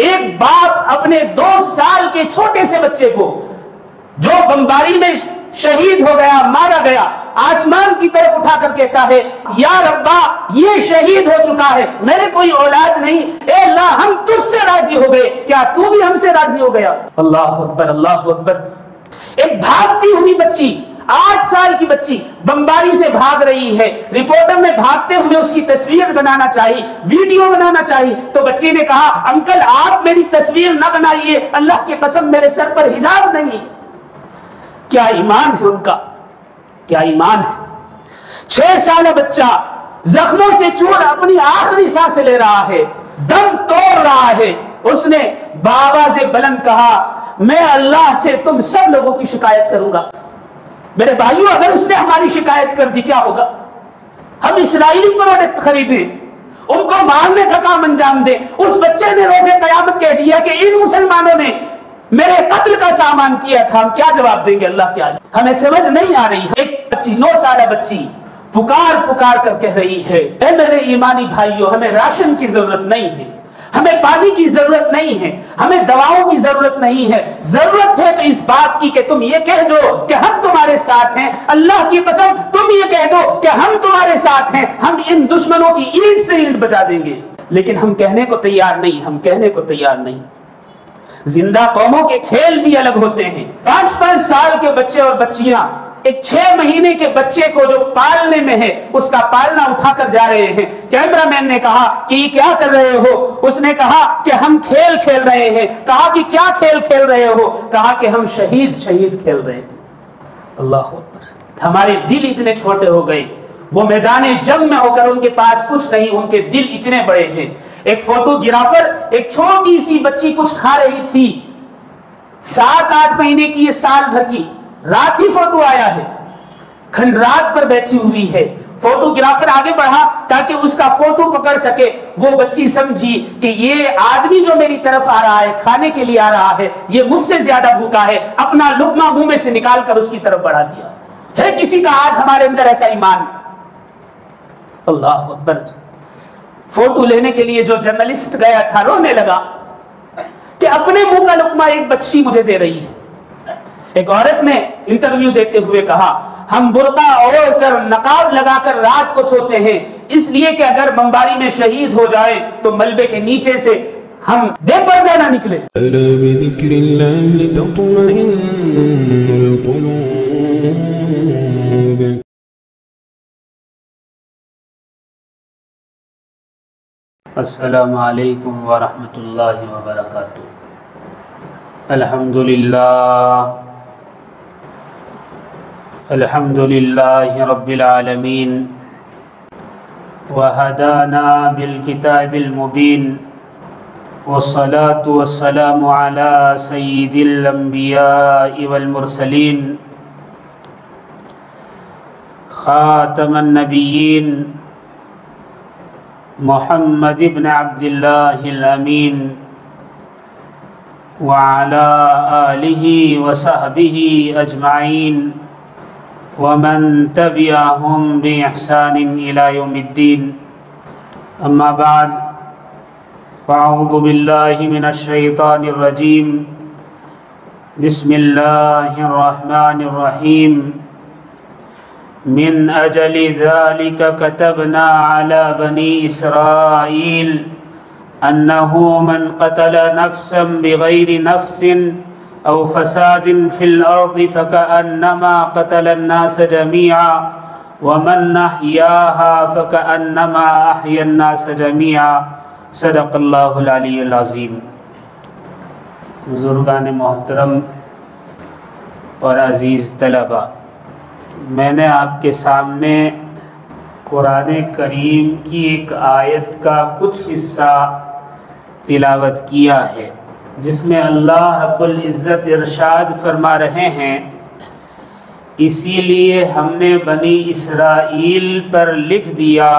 ایک باپ اپنے 2 سال کے چھوٹے سے بچے کو جو بمباری میں شہید ہو گیا، مارا گیا، آسمان کی طرف اٹھا کر کہتا ہے یا ربا یہ شہید ہو چکا ہے، میرے کوئی اولاد نہیں، اے اللہ ہم تجھ سے راضی ہو گئے، کیا تو بھی ہم سے راضی ہو گیا؟ اللہ اکبر، اللہ اکبر۔ ایک بھاگتی ہوئی بچی، 8 سال کی بچی بمباری سے بھاگ رہی ہے، رپورٹر نے بھاگتے ہوئے اس کی تصویر بنانا چاہی، ویڈیو بنانا چاہی، تو بچی نے کہا انکل آپ میری تصویر نہ بنائیے، اللہ کی قسم میرے سر پر حجاب نہیں۔ کیا ایمان ہے ان کا، کیا ایمان ہے۔ 6 سالہ بچہ زخموں سے چور اپنی آخری سانس لے رہا ہے، دم توڑ رہا ہے، اس نے بآواز بلند کہا میں اللہ سے تم سب لوگوں کی شکایت کروں گا۔ میرے بھائیوں اگر اس نے ہماری شکایت کر دی کیا ہوگا؟ ہم اسرائیلی پروڈکٹ خریدیں، ان کو مارنے کا کام انجام دیں۔ اس بچے نے روز قیامت کہہ دیا کہ ان مسلمانوں نے میرے قتل کا سامان کیا تھا، ہم کیا جواب دیں گے اللہ کے آگے؟ ہمیں سمجھ نہیں آ رہی ہے۔ ایک بچی 9 سالہ بچی پکار کر کہہ رہی ہے اے میرے ایمانی بھائیوں ہمیں راشن کی ضرورت نہیں ہے، ہمیں پانی کی ضرورت نہیں ہے، ہمیں دواؤں کی ضرورت نہیں ہے، ضرورت ہے تو اس بات کی کہ تم یہ کہہ دو کہ ہم تمہارے ساتھ ہیں، اللہ کی قسم تم یہ کہہ دو کہ ہم تمہارے ساتھ ہیں، ہم ان دشمنوں کی اینٹ سے اینٹ بجا دیں گے۔ لیکن ہم کہنے کو تیار نہیں، ہم کہنے کو تیار نہیں۔ زندہ قوموں کے کھیل بھی الگ ہوتے ہیں۔ 5 سال کے بچے اور بچیاں ایک 6 مہینے کے بچے کو جو پالنے میں ہے اس کا پالنا اٹھا کر جا رہے ہیں۔ کیمرہ مین نے کہا کہ یہ کیا کر رہے ہو؟ اس نے کہا کہ ہم کھیل کھیل رہے ہیں۔ کہا کہ کیا کھیل کھیل رہے ہو؟ کہا کہ ہم شہید کھیل رہے ہیں۔ اللہ اکبر۔ ہمارے دل اتنے چھوٹے ہو گئے، وہ میدان جنگ میں ہو کر ان کے پاس کچھ نہیں، ان کے دل اتنے بڑے ہیں۔ ایک فوٹوگرافر ایک چھوٹی سی بچی کچھ کھا رہی تھی، 7-8 مہینے کی، یہ سال بھر کی، رات ہی فوٹو آیا ہے، کھنڈرات پر بیٹھی ہوئی ہے۔ فوٹوگرافر آگے بڑھا تاکہ اس کا فوٹو پکڑ سکے۔ وہ بچی سمجھی کہ یہ آدمی جو میری طرف آ رہا ہے، کھانے کے لیے آ رہا ہے، یہ مجھ سے زیادہ بھوکا ہے، اپنا لقمہ منہ میں سے نکال کر اس کی طرف بڑھا دیا۔ ہے کسی کا آج ہمارے اندر ایسا ایمان؟ اللہ اکبر۔ فوٹو لینے کے لیے جو جرنلسٹ گیا تھا رونے لگا کہ اپنے منہ کا لقمہ ایک بچی مجھے دے رہی ہے۔ ایک عورت نے انٹرویو دیتے ہوئے کہا ہم برقع اوڑھ کر نقاب لگا کر رات کو سوتے ہیں اس لیے کہ اگر بمباری میں شہید ہو جائے تو ملبے کے نیچے سے ہم بے پردہ نہ نکلے۔ ألا بذكر الله تطمئن القلوب۔ السلام علیکم ورحمۃ اللہ وبرکاتہ۔ الحمد للہ رب العالمین وہدانا بالکتاب المبین والصلاة والسلام علی سید الانبیاء والمرسلین خاتم النبیین محمد بن عبد اللہ الامین وعلى آلہ وصحبہ اجمعین ومن تبعهم بإحسان إلى يوم الدين أما بعد فأعوذ بالله من الشيطان الرجيم بسم الله الرحمن الرحيم من أجل ذلك كتبنا على بني إسرائيل أنه من قتل نفسا بغير نفس أو فساد في الأرض فكأنما قتل الناس جميعا ومن أحياها فكأنما أحيا الناس جميعا صدق اللہ العلی العظیم۔ بزرگان محترم اور عزیز طلباء، میں نے آپ کے سامنے قرآن کریم کی ایک آیت کا کچھ حصہ تلاوت کیا ہے جس میں اللہ رب العزت ارشاد فرما رہے ہیں اسی لیے ہم نے بنی اسرائیل پر لکھ دیا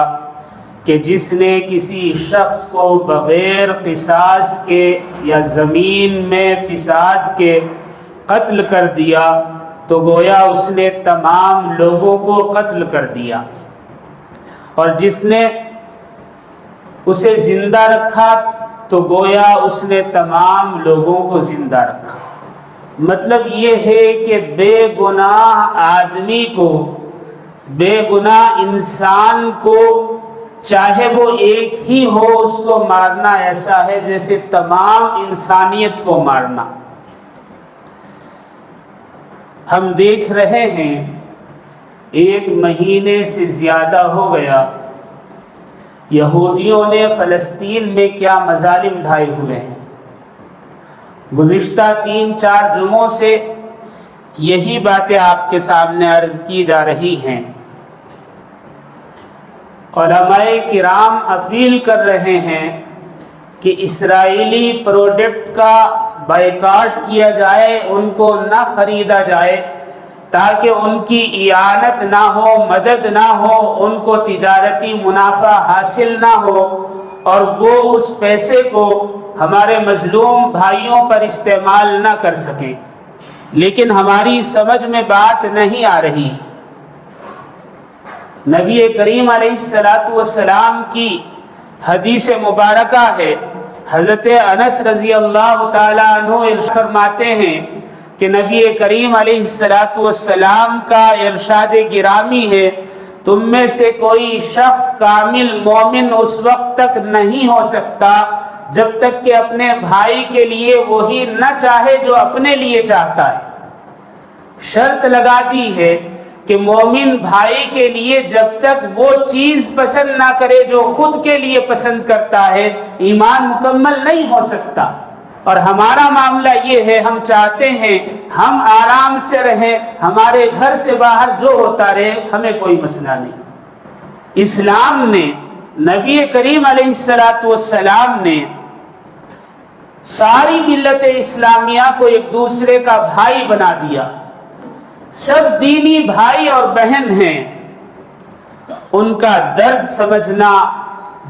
کہ جس نے کسی شخص کو بغیر قصاص کے یا زمین میں فساد کے قتل کر دیا تو گویا اس نے تمام لوگوں کو قتل کر دیا، اور جس نے اسے زندہ رکھا تو گویا اس نے تمام لوگوں کو زندہ رکھا۔ مطلب یہ ہے کہ بے گناہ آدمی کو، بے گناہ انسان کو، چاہے وہ ایک ہی ہو، اس کو مارنا ایسا ہے جیسے تمام انسانیت کو مارنا۔ ہم دیکھ رہے ہیں 1 مہینے سے زیادہ ہو گیا یہودیوں نے فلسطین میں کیا مظالم ڈھائے ہوئے ہیں۔ گزشتہ 3-4 جمعوں سے یہی باتیں آپ کے سامنے عرض کی جا رہی ہیں۔ علماء کرام اپیل کر رہے ہیں کہ اسرائیلی پروڈکٹ کا بائیکاٹ کیا جائے، ان کو نہ خریدا جائے، تاکہ ان کی اعانت نہ ہو، مدد نہ ہو، ان کو تجارتی منافع حاصل نہ ہو، اور وہ اس پیسے کو ہمارے مظلوم بھائیوں پر استعمال نہ کر سکیں۔ لیکن ہماری سمجھ میں بات نہیں آ رہی۔ نبی کریم علیہ السلام کی حدیث مبارکہ ہے، حضرت انس رضی اللہ تعالیٰ عنہ ارشاد فرماتے ہیں کہ نبی کریم علیہ السلام کا ارشاد گرامی ہے، تم میں سے کوئی شخص کامل مومن اس وقت تک نہیں ہو سکتا جب تک کہ اپنے بھائی کے لیے وہی نہ چاہے جو اپنے لیے چاہتا ہے۔ شرط لگا دی ہے کہ مومن بھائی کے لیے جب تک وہ چیز پسند نہ کرے جو خود کے لیے پسند کرتا ہے، ایمان مکمل نہیں ہو سکتا۔ اور ہمارا معاملہ یہ ہے، ہم چاہتے ہیں ہم آرام سے رہیں، ہمارے گھر سے باہر جو ہوتا رہے، ہمیں کوئی مسئلہ نہیں۔ اسلام نے، نبی کریم علیہ السلام نے ساری ملت اسلامیہ کو ایک دوسرے کا بھائی بنا دیا۔ سب دینی بھائی اور بہن ہیں، ان کا درد سمجھنا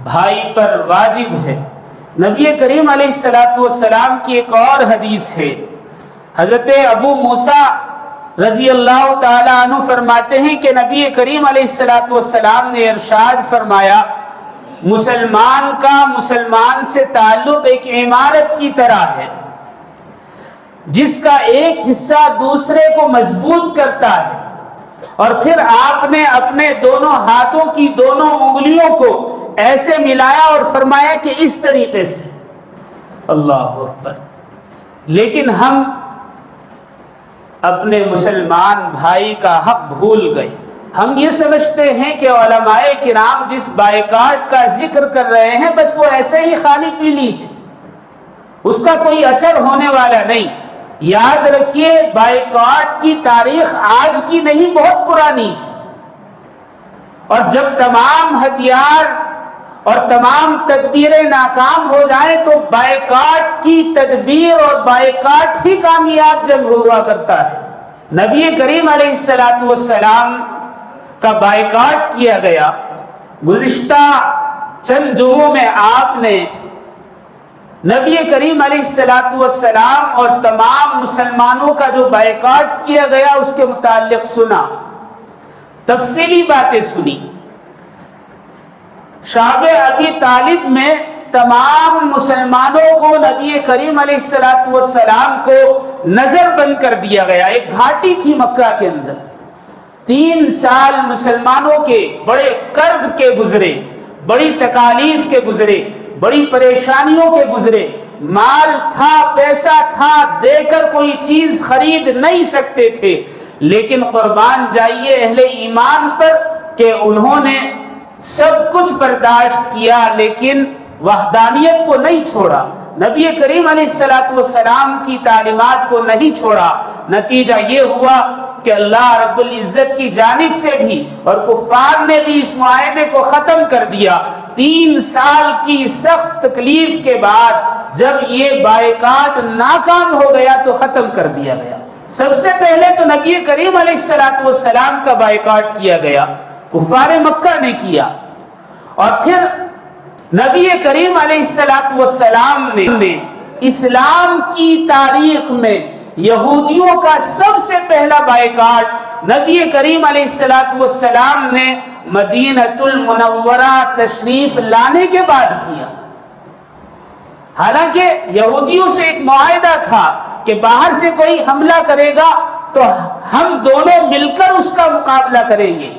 بھائی پر واجب ہے۔ نبی کریم علیہ السلام کی ایک اور حدیث ہے، حضرت ابو موسیٰ رضی اللہ تعالیٰ عنہ فرماتے ہیں کہ نبی کریم علیہ السلام نے ارشاد فرمایا، مسلمان کا مسلمان سے تعلق ایک عمارت کی طرح ہے، جس کا ایک حصہ دوسرے کو مضبوط کرتا ہے۔ اور پھر آپ نے اپنے دونوں ہاتھوں کی دونوں انگلیوں کو ایسے ملایا اور فرمایا کہ اس طریقے سے، اللہ اکبر۔ لیکن ہم اپنے مسلمان بھائی کا حق بھول گئے۔ ہم یہ سمجھتے ہیں کہ علماء کرام جس بائیکاٹ کا ذکر کر رہے ہیں بس وہ ایسے ہی خالی پیلی ہے، اس کا کوئی اثر ہونے والا نہیں۔ یاد رکھیے، بائیکاٹ کی تاریخ آج کی نہیں، بہت پرانی ہے۔ اور جب تمام ہتھیار اور تمام تدبیریں ناکام ہو جائیں تو بائیکاٹ کی تدبیر اور بائیکاٹ ہی کامیاب جنگ ہوا کرتا ہے۔ نبی کریم علیہ السلام کا بائیکاٹ کیا گیا۔ گزشتہ چند جمعوں میں آپ نے نبی کریم علیہ السلام اور تمام مسلمانوں کا جو بائیکاٹ کیا گیا اس کے متعلق سنا، تفصیلی باتیں سنی۔ شعب ابی طالب میں تمام مسلمانوں کو نبی کریم علیہ السلام کو نظر بند کر دیا گیا۔ ایک گھاٹی تھی مکہ کے اندر، 3 سال مسلمانوں کے بڑے کرب کے گزرے، بڑی تکالیف کے گزرے، بڑی پریشانیوں کے گزرے۔ مال تھا، پیسہ تھا، دے کر کوئی چیز خرید نہیں سکتے تھے، لیکن قربان جائیے اہل ایمان پر کہ انہوں نے سب کچھ برداشت کیا لیکن وحدانیت کو نہیں چھوڑا، نبی کریم علیہ السلام کی تعلیمات کو نہیں چھوڑا۔ نتیجہ یہ ہوا کہ اللہ رب العزت کی جانب سے بھی اور کفار نے بھی اس معاہدے کو ختم کر دیا۔ 3 سال کی سخت تکلیف کے بعد جب یہ بائیکاٹ ناکام ہو گیا تو ختم کر دیا گیا۔ سب سے پہلے تو نبی کریم علیہ السلام کا بائیکاٹ کیا گیا، کفار مکہ نے کیا، اور پھر نبی کریم علیہ السلام نے اسلام کی تاریخ میں یہودیوں کا سب سے پہلا بائیکاٹ نبی کریم علیہ السلام نے مدینہ المنورہ تشریف لانے کے بعد کیا۔ حالانکہ یہودیوں سے ایک معاہدہ تھا کہ باہر سے کوئی حملہ کرے گا تو ہم دونوں مل کر اس کا مقابلہ کریں گے،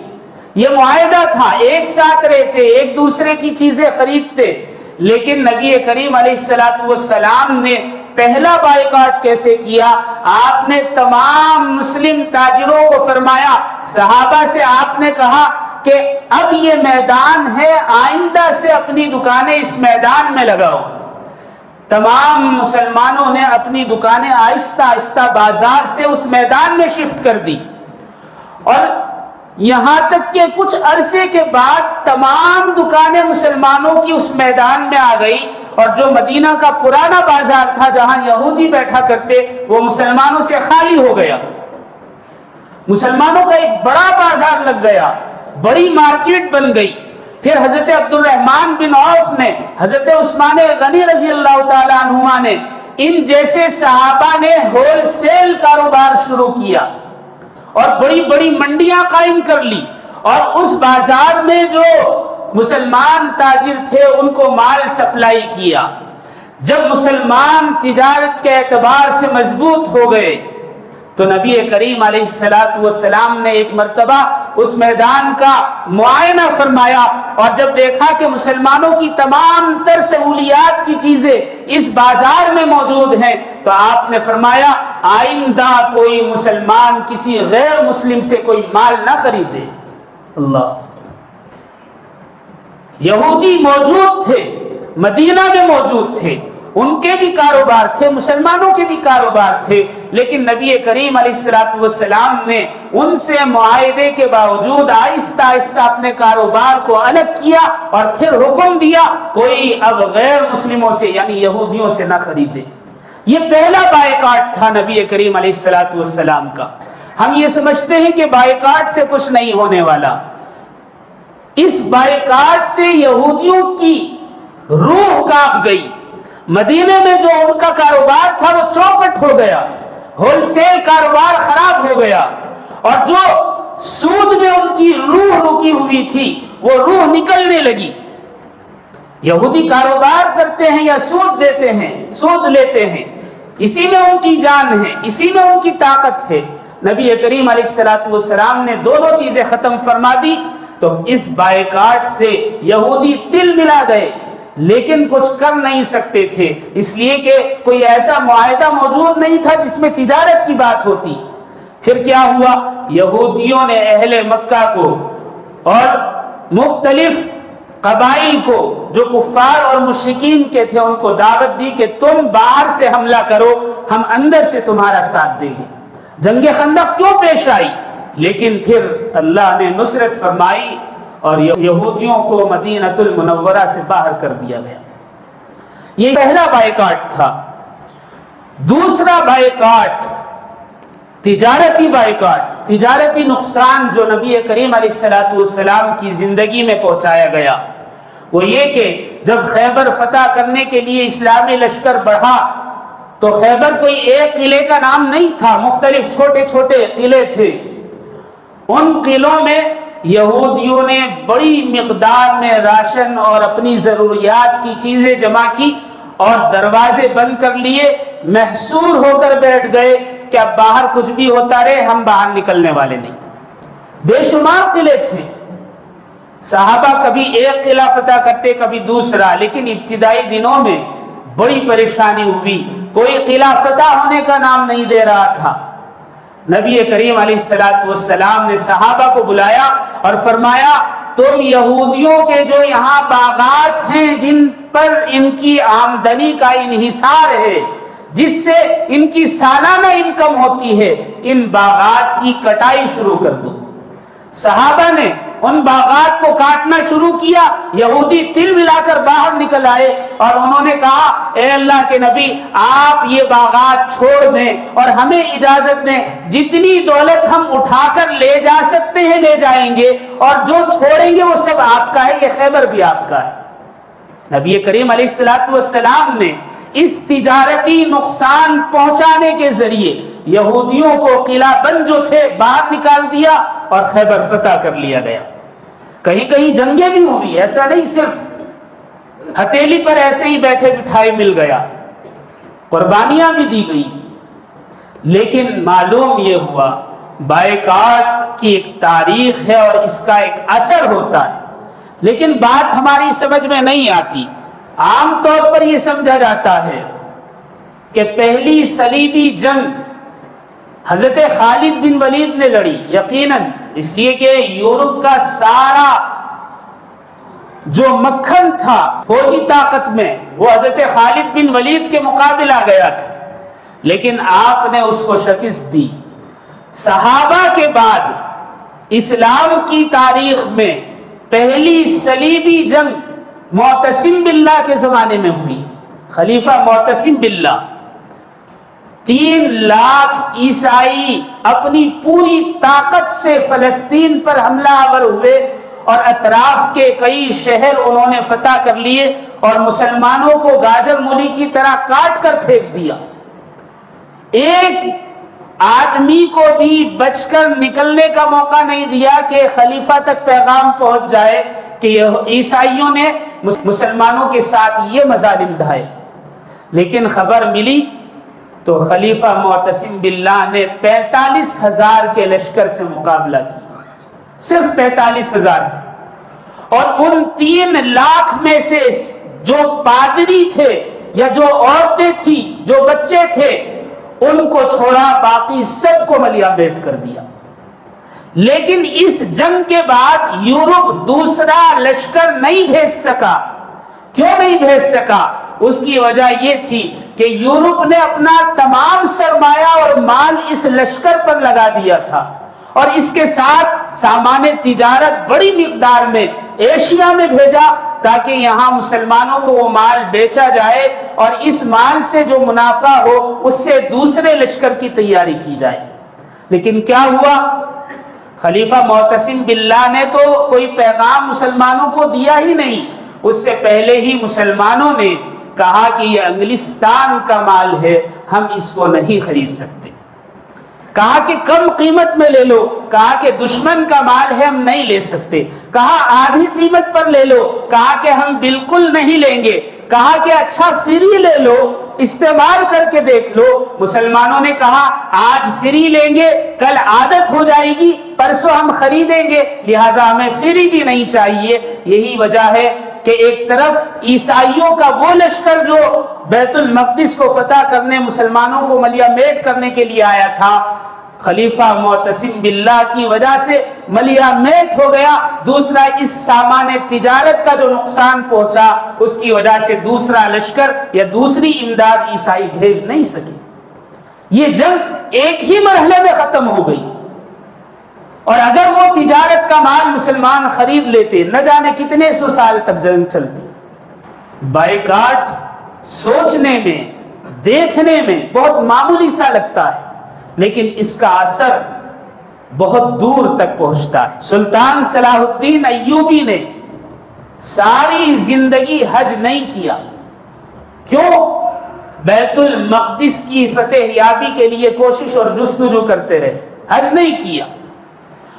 یہ معاہدہ تھا، ایک ساتھ رہتے، ایک دوسرے کی چیزیں خریدتے۔ لیکن نبی کریم علیہ السلام نے پہلا بائیکاٹ کیسے کیا؟ آپ نے تمام مسلم تاجروں کو فرمایا، صحابہ سے آپ نے کہا کہ اب یہ میدان ہے، آئندہ سے اپنی دکانیں اس میدان میں لگاؤ۔ تمام مسلمانوں نے اپنی دکانیں آہستہ آہستہ بازار سے اس میدان میں شفٹ کر دی، اور یہاں تک کہ کچھ عرصے کے بعد تمام دکانیں مسلمانوں کی اس میدان میں آ گئی، اور جو مدینہ کا پرانا بازار تھا جہاں یہودی بیٹھا کرتے وہ مسلمانوں سے خالی ہو گیا۔ مسلمانوں کا ایک بڑا بازار لگ گیا، بڑی مارکیٹ بن گئی۔ پھر حضرت عبد الرحمن بن عوف نے، حضرت عثمان غنی رضی اللہ تعالی عنہما نے، ان جیسے صحابہ نے ہول سیل کاروبار شروع کیا اور بڑی بڑی منڈیاں قائم کر لی، اور اس بازار میں جو مسلمان تاجر تھے ان کو مال سپلائی کیا۔ جب مسلمان تجارت کے اعتبار سے مضبوط ہو گئے تو نبی کریم علیہ السلام نے ایک مرتبہ اس میدان کا معائنہ فرمایا، اور جب دیکھا کہ مسلمانوں کی تمام تر سہولیات کی چیزیں اس بازار میں موجود ہیں تو آپ نے فرمایا آئندہ کوئی مسلمان کسی غیر مسلم سے کوئی مال نہ خریدے۔ اللہ، یہودی موجود تھے، مدینہ میں موجود تھے، ان کے بھی کاروبار تھے، مسلمانوں کے بھی کاروبار تھے، لیکن نبی کریم علیہ السلام نے ان سے معاہدے کے باوجود آہستہ آہستہ اپنے کاروبار کو الگ کیا، اور پھر حکم دیا کوئی اب غیر مسلموں سے یعنی یہودیوں سے نہ خریدے۔ یہ پہلا بائیکاٹ تھا نبی کریم علیہ السلام کا۔ ہم یہ سمجھتے ہیں کہ بائیکاٹ سے کچھ نہیں ہونے والا، اس بائیکاٹ سے یہودیوں کی روح کانپ گئی۔ مدینے میں جو ان کا کاروبار تھا وہ چوپٹ ہو گیا، ہول سیل کاروبار خراب ہو گیا، اور جو سود میں ان کی روح رکی ہوئی تھی وہ روح نکلنے لگی۔ یہودی کاروبار کرتے ہیں یا سود دیتے ہیں، سود لیتے ہیں، اسی میں ان کی جان ہے، اسی میں ان کی طاقت ہے۔ نبی کریم علیہ السلام نے دونوں چیزیں ختم فرما دی، تو اس بائیکاٹ سے یہودی تل ملا گئے، لیکن کچھ کر نہیں سکتے تھے، اس لیے کہ کوئی ایسا معاہدہ موجود نہیں تھا جس میں تجارت کی بات ہوتی۔ پھر کیا ہوا؟ یہودیوں نے اہل مکہ کو اور مختلف قبائل کو جو کفار اور مشرکین کے تھے ان کو دعوت دی کہ تم باہر سے حملہ کرو، ہم اندر سے تمہارا ساتھ دیں گے۔ جنگ خندق کیوں پیش آئی؟ لیکن پھر اللہ نے نصرت فرمائی اور یہودیوں کو مدینہ المنورہ سے باہر کر دیا گیا۔ یہ پہلا بائیکاٹ تھا۔ دوسرا بائیکاٹ تجارتی بائیکاٹ، تجارتی نقصان جو نبی کریم علیہ السلام کی زندگی میں پہنچایا گیا، وہ یہ کہ جب خیبر فتح کرنے کے لیے اسلامی لشکر بڑھا تو خیبر کوئی ایک قلعے کا نام نہیں تھا، مختلف چھوٹے چھوٹے قلعے تھے۔ ان قلعوں میں یہودیوں نے بڑی مقدار میں راشن اور اپنی ضروریات کی چیزیں جمع کی اور دروازے بند کر لیے، محصور ہو کر بیٹھ گئے کہ اب باہر کچھ بھی ہوتا رہے، ہم باہر نکلنے والے نہیں۔ بے شمار قلعے تھے، صحابہ کبھی ایک قلعہ فتح کرتے کبھی دوسرا، لیکن ابتدائی دنوں میں بڑی پریشانی ہوئی، کوئی قلعہ فتح ہونے کا نام نہیں دے رہا تھا۔ نبی کریم علیہ السلام نے صحابہ کو بلایا اور فرمایا تم یہودیوں کے جو یہاں باغات ہیں جن پر ان کی آمدنی کا انحصار ہے، جس سے ان کی سالانہ انکم ہوتی ہے، ان باغات کی کٹائی شروع کر دو۔ صحابہ نے ان باغات کو کاٹنا شروع کیا، یہودی تل ملا کر باہر نکل آئے اور انہوں نے کہا اے اللہ کے نبی آپ یہ باغات چھوڑ دیں اور ہمیں اجازت دیں، جتنی دولت ہم اٹھا کر لے جا سکتے ہیں لے جائیں گے، اور جو چھوڑیں گے وہ سب آپ کا ہے، یہ خیبر بھی آپ کا ہے۔ نبی کریم علیہ السلام نے اس تجارتی نقصان پہنچانے کے ذریعے یہودیوں کو قلعہ بند جو تھے باہر نکال دیا اور خیبر فتح کر لیا گیا۔ کہیں کہیں جنگیں بھی ہوئی، ایسا نہیں صرف ہتھیلی پر ایسے ہی بیٹھے بٹھائے مل گیا، قربانیاں بھی دی گئی، لیکن معلوم یہ ہوا بائیکاٹ کی ایک تاریخ ہے اور اس کا ایک اثر ہوتا ہے، لیکن بات ہماری سمجھ میں نہیں آتی۔ عام طور پر یہ سمجھا جاتا ہے کہ پہلی صلیبی جنگ حضرت خالد بن ولید نے لڑی، یقیناً اس لیے کہ یورپ کا سارا جو مکھن تھا فوجی طاقت میں وہ حضرت خالد بن ولید کے مقابل آ گیا تھا، لیکن آپ نے اس کو شکست دی۔ صحابہ کے بعد اسلام کی تاریخ میں پہلی صلیبی جنگ معتصم باللہ کے زمانے میں ہوئی، خلیفہ معتصم باللہ۔ 3 لاکھ عیسائی اپنی پوری طاقت سے فلسطین پر حملہ آور ہوئے اور اطراف کے کئی شہر انہوں نے فتح کر لیے اور مسلمانوں کو گاجر مولی کی طرح کاٹ کر پھینک دیا۔ ایک آدمی کو بھی بچ کر نکلنے کا موقع نہیں دیا کہ خلیفہ تک پیغام پہنچ جائے کہ عیسائیوں نے مسلمانوں کے ساتھ یہ مظالم ڈھائے۔ لیکن خبر ملی تو خلیفہ معتصم باللہ نے 45,000 کے لشکر سے مقابلہ کیا، صرف 45,000 سے، اور ان 3 لاکھ میں سے جو پادری تھے یا جو عورتیں تھیں، جو بچے تھے، ان کو چھوڑا باقی سب کو ملیا بیٹ کر دیا۔ لیکن اس جنگ کے بعد یورپ دوسرا لشکر نہیں بھیج سکا۔ کیوں نہیں بھیج سکا؟ اس کی وجہ یہ تھی کہ یورپ نے اپنا تمام سرمایہ اور مال اس لشکر پر لگا دیا تھا، اور اس کے ساتھ سامان تجارت بڑی مقدار میں ایشیا میں بھیجا تاکہ یہاں مسلمانوں کو وہ مال بیچا جائے اور اس مال سے جو منافع ہو اس سے دوسرے لشکر کی تیاری کی جائے۔ لیکن کیا ہوا؟ خلیفہ معتصم باللہ نے تو کوئی پیغام مسلمانوں کو دیا ہی نہیں، اس سے پہلے ہی مسلمانوں نے کہا کہ یہ انگلستان کا مال ہے، ہم اس کو نہیں خرید سکتے۔ کہا کہ کم قیمت میں لے لو، کہا کہ دشمن کا مال ہے ہم نہیں لے سکتے، کہا آدھی قیمت پر لے لو، کہا کہ ہم بالکل نہیں لیں گے، کہا کہ اچھا فری لے لو، استعمال کر کے دیکھ لو۔ مسلمانوں نے کہا آج فری لیں گے، کل عادت ہو جائے گی، پرسوں ہم خریدیں گے، لہٰذا ہمیں فری بھی نہیں چاہیے۔ یہی وجہ ہے کہ ایک طرف عیسائیوں کا وہ لشکر جو بیت المقدس کو فتح کرنے، مسلمانوں کو ملیا میٹ کرنے کے لیے آیا تھا، خلیفہ معتصم باللہ کی وجہ سے ملیا میٹ ہو گیا۔ دوسرا اس سامان تجارت کا جو نقصان پہنچا اس کی وجہ سے دوسرا لشکر یا دوسری امداد عیسائی بھیج نہیں سکے۔ یہ جنگ ایک ہی مرحلے میں ختم ہو گئی، اور اگر وہ تجارت کا مال مسلمان خرید لیتے نہ جانے کتنے سو سال تک جنگ چلتی۔ بائیکاٹ سوچنے میں، دیکھنے میں بہت معمولی سا لگتا ہے، لیکن اس کا اثر بہت دور تک پہنچتا ہے۔ سلطان صلاح الدین ایوبی نے ساری زندگی حج نہیں کیا۔ کیوں؟ بیت المقدس کی فتح یابی کے لیے کوشش اور جستجو کرتے رہے، حج نہیں کیا۔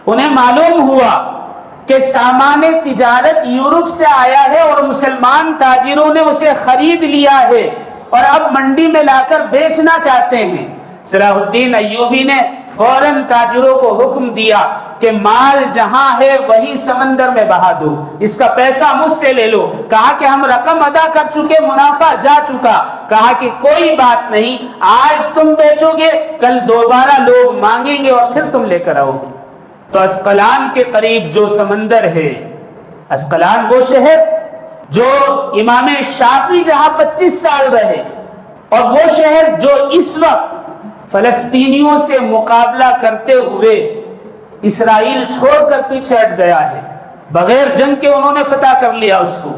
انہیں معلوم ہوا کہ سامان تجارت یورپ سے آیا ہے اور مسلمان تاجروں نے اسے خرید لیا ہے اور اب منڈی میں لا کر بیچنا چاہتے ہیں۔ صلاح الدین ایوبی نے فوراً تاجروں کو حکم دیا کہ مال جہاں ہے وہی سمندر میں بہا دو، اس کا پیسہ مجھ سے لے لو۔ کہا کہ ہم رقم ادا کر چکے، منافع جا چکا۔ کہا کہ کوئی بات نہیں، آج تم بیچو گے، کل دوبارہ لوگ مانگیں گے اور پھر تم لے کر آؤ گے۔ تو اسقلان کے قریب جو سمندر ہے، اسقلان وہ شہر جو امام شافعی جہاں 25 سال رہے، اور وہ شہر جو اس وقت فلسطینیوں سے مقابلہ کرتے ہوئے اسرائیل چھوڑ کر پیچھے ہٹ گیا ہے، بغیر جنگ کے انہوں نے فتح کر لیا اس کو۔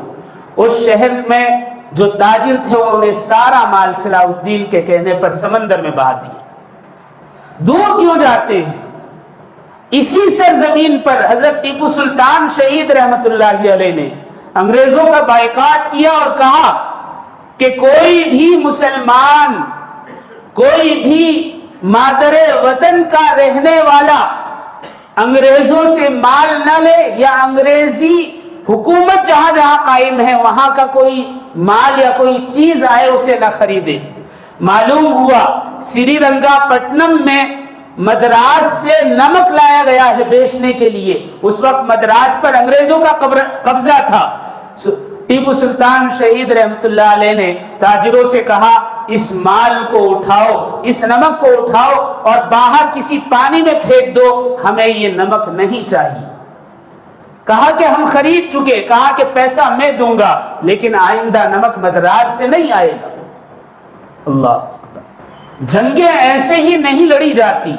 اس شہر میں جو تاجر تھے انہوں نے سارا مال صلاح الدین کے کہنے پر سمندر میں بہا دیا۔ دور کیوں جاتے ہیں؟ اسی سرزمین پر حضرت ٹیپو سلطان شہید رحمت اللہ علیہ نے انگریزوں کا بائیکاٹ کیا اور کہا کہ کوئی بھی مسلمان، کوئی بھی مادر وطن کا رہنے والا انگریزوں سے مال نہ لے یا انگریزی حکومت جہاں جہاں قائم ہے وہاں کا کوئی مال یا کوئی چیز آئے اسے نہ خریدے۔ معلوم ہوا سری رنگا پٹنم میں مدراس سے نمک لایا گیا ہے بیچنے کے لیے، اس وقت مدراس پر انگریزوں کا قبضہ تھا۔ ٹیپو سلطان شہید رحمت اللہ علیہ نے تاجروں سے کہا اس مال کو اٹھاؤ، اس نمک کو اٹھاؤ اور باہر کسی پانی میں پھینک دو، ہمیں یہ نمک نہیں چاہیے۔ کہا کہ ہم خرید چکے، کہا کہ پیسہ میں دوں گا لیکن آئندہ نمک مدراس سے نہیں آئے گا۔ اللہ اکبر۔ جنگیں ایسے ہی نہیں لڑی جاتی،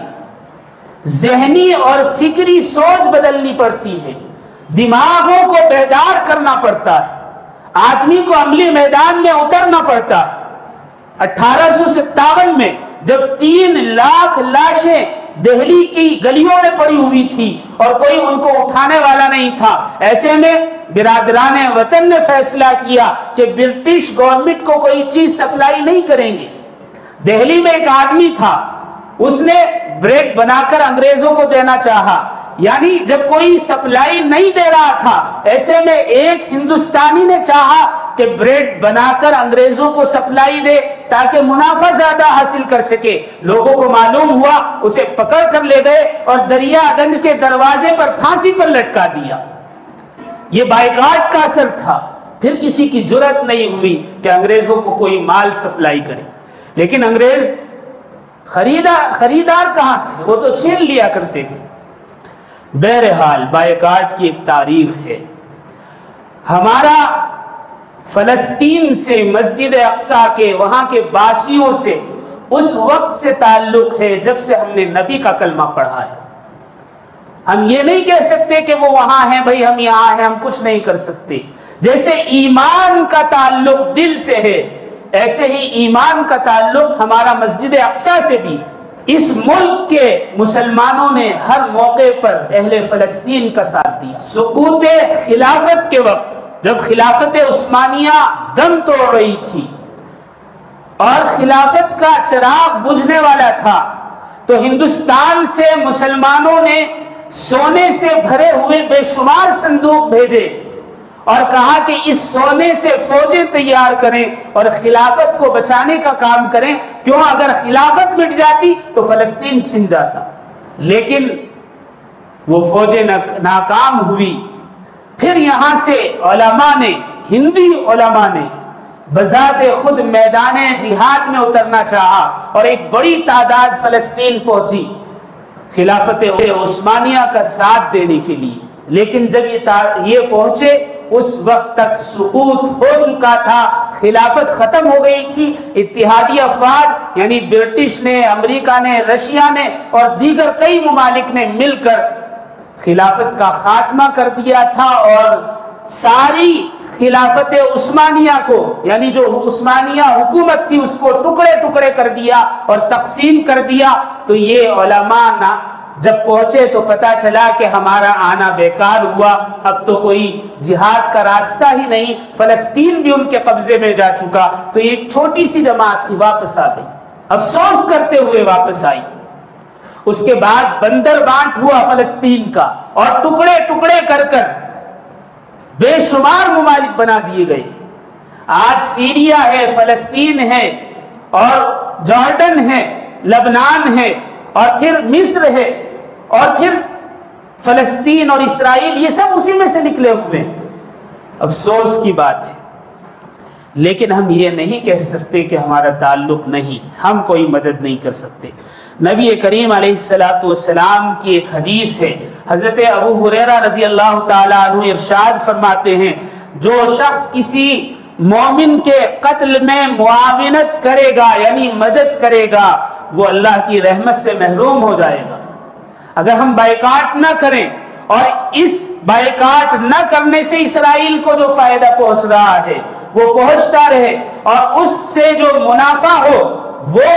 ذہنی اور فکری سوچ بدلنی پڑتی ہے، دماغوں کو بیدار کرنا پڑتا ہے، آدمی کو عملی میدان میں اترنا پڑتا ہے۔ 1857 میں جب 3 لاکھ لاشیں دہلی کی گلیوں میں پڑی ہوئی تھی اور کوئی ان کو اٹھانے والا نہیں تھا، ایسے میں برادران وطن نے فیصلہ کیا کہ برٹش گورنمنٹ کو کوئی چیز سپلائی نہیں کریں گے۔ دہلی میں ایک آدمی تھا، اس نے بریڈ بنا کر انگریزوں کو دینا چاہا، یعنی جب کوئی سپلائی نہیں دے رہا تھا ایسے میں ایک ہندوستانی نے چاہا کہ بریڈ بنا کر انگریزوں کو سپلائی دے تاکہ منافع زیادہ حاصل کر سکے۔ لوگوں کو معلوم ہوا، اسے پکڑ کر لے گئے اور دریا گنج کے دروازے پر پھانسی پر لٹکا دیا۔ یہ بائیکاٹ کا اثر تھا۔ پھر کسی کی جرأت نہیں ہوئی کہ انگریزوں کو کوئی مال سپلائی کرے، لیکن انگریز خریدار کہاں تھے، وہ تو چھین لیا کرتے تھے۔ بہرحال بائیکاٹ کی ایک تاریخ ہے۔ ہمارا فلسطین سے، مسجد اقصی کے وہاں کے باسیوں سے اس وقت سے تعلق ہے جب سے ہم نے نبی کا کلمہ پڑھا ہے۔ ہم یہ نہیں کہہ سکتے کہ وہ وہاں ہیں، بھئی ہم یہاں ہیں، ہم کچھ نہیں کر سکتے۔ جیسے ایمان کا تعلق دل سے ہے، ایسے ہی ایمان کا تعلق ہمارا مسجد اقصی سے بھی۔ اس ملک کے مسلمانوں نے ہر موقع پر اہل فلسطین کا ساتھ دیا۔ سقوط خلافت کے وقت جب خلافت عثمانیہ دم توڑ رہی تھی اور خلافت کا چراغ بجھنے والا تھا تو ہندوستان سے مسلمانوں نے سونے سے بھرے ہوئے بے شمار صندوق بھیجے اور کہا کہ اس سونے سے فوجیں تیار کریں اور خلافت کو بچانے کا کام کریں، کیوں اگر خلافت مٹ جاتی تو فلسطین چھن جاتا۔ لیکن وہ فوجیں ناکام ہوئی۔ پھر یہاں سے علماء نے، ہندی علماء نے بذات خود میدان جہاد میں اترنا چاہا اور ایک بڑی تعداد فلسطین پہنچی خلافت عثمانیہ کا ساتھ دینے کے لیے۔ لیکن جب یہ پہنچے اس وقت تک سقوط ہو چکا تھا، خلافت ختم ہو گئی تھی۔ اتحادی افواج یعنی برٹش نے، امریکہ نے، رشیا نے اور دیگر کئی ممالک نے مل کر خلافت کا خاتمہ کر دیا تھا اور ساری خلافت عثمانیہ کو، یعنی جو عثمانیہ حکومت تھی، اس کو ٹکڑے ٹکڑے کر دیا اور تقسیم کر دیا۔ تو یہ علماء جب پہنچے تو پتا چلا کہ ہمارا آنا بیکار ہوا، اب تو کوئی جہاد کا راستہ ہی نہیں، فلسطین بھی ان کے قبضے میں جا چکا۔ تو یہ ایک چھوٹی سی جماعت تھی، واپس آ گئی، افسوس کرتے ہوئے واپس آئی۔ اس کے بعد بندر بانٹ ہوا فلسطین کا اور ٹکڑے ٹکڑے کر کر بے شمار ممالک بنا دیے گئے۔ آج سیریا ہے، فلسطین ہے اور جارڈن ہے، لبنان ہے اور پھر مصر ہے اور پھر فلسطین اور اسرائیل، یہ سب اسی میں سے نکلے ہوئے ہیں۔ افسوس کی بات ہے، لیکن ہم یہ نہیں کہہ سکتے کہ ہمارا تعلق نہیں، ہم کوئی مدد نہیں کر سکتے۔ نبی کریم علیہ السلام کی ایک حدیث ہے، حضرت ابو ہریرہ رضی اللہ تعالیٰ عنہ ارشاد فرماتے ہیں، جو شخص کسی مومن کے قتل میں معاونت کرے گا یعنی مدد کرے گا، وہ اللہ کی رحمت سے محروم ہو جائے گا۔ اگر ہم بائیکاٹ نہ کریں اور اس بائیکاٹ نہ کرنے سے اسرائیل کو جو فائدہ پہنچ رہا ہے وہ پہنچتا رہے اور اس سے جو منافع ہو وہ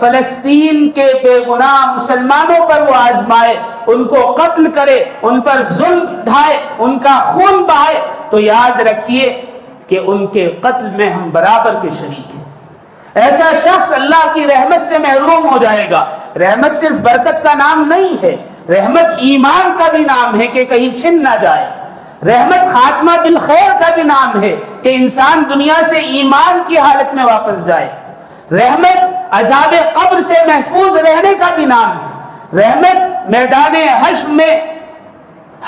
فلسطین کے بے گناہ مسلمانوں پر وہ آزمائے، ان کو قتل کرے، ان پر ظلم ڈھائے، ان کا خون بہائے، تو یاد رکھیے کہ ان کے قتل میں ہم برابر کے شریک ہیں۔ ایسا شخص اللہ کی رحمت سے محروم ہو جائے گا۔ رحمت صرف برکت کا نام نہیں ہے، رحمت ایمان کا بھی نام ہے کہ کہیں چھن نہ جائے۔ رحمت خاتمہ بالخیر کا بھی نام ہے کہ انسان دنیا سے ایمان کی حالت میں واپس جائے. رحمت عذاب قبر سے محفوظ رہنے کا بھی نام ہے. رحمت میدان حشر میں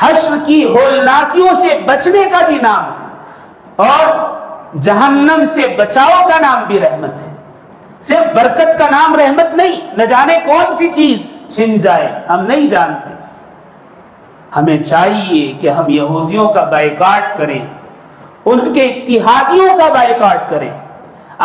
حشر کی ہولناکیوں سے بچنے کا بھی نام ہے. اور جہنم سے بچاؤ کا نام بھی رحمت ہے. صرف برکت کا نام رحمت نہیں. نہ جانے کون سی چیز چھن جائے ہم نہیں جانتے. ہمیں چاہیے کہ ہم یہودیوں کا بائیکاٹ کریں, ان کے اتحادیوں کا بائیکاٹ کریں.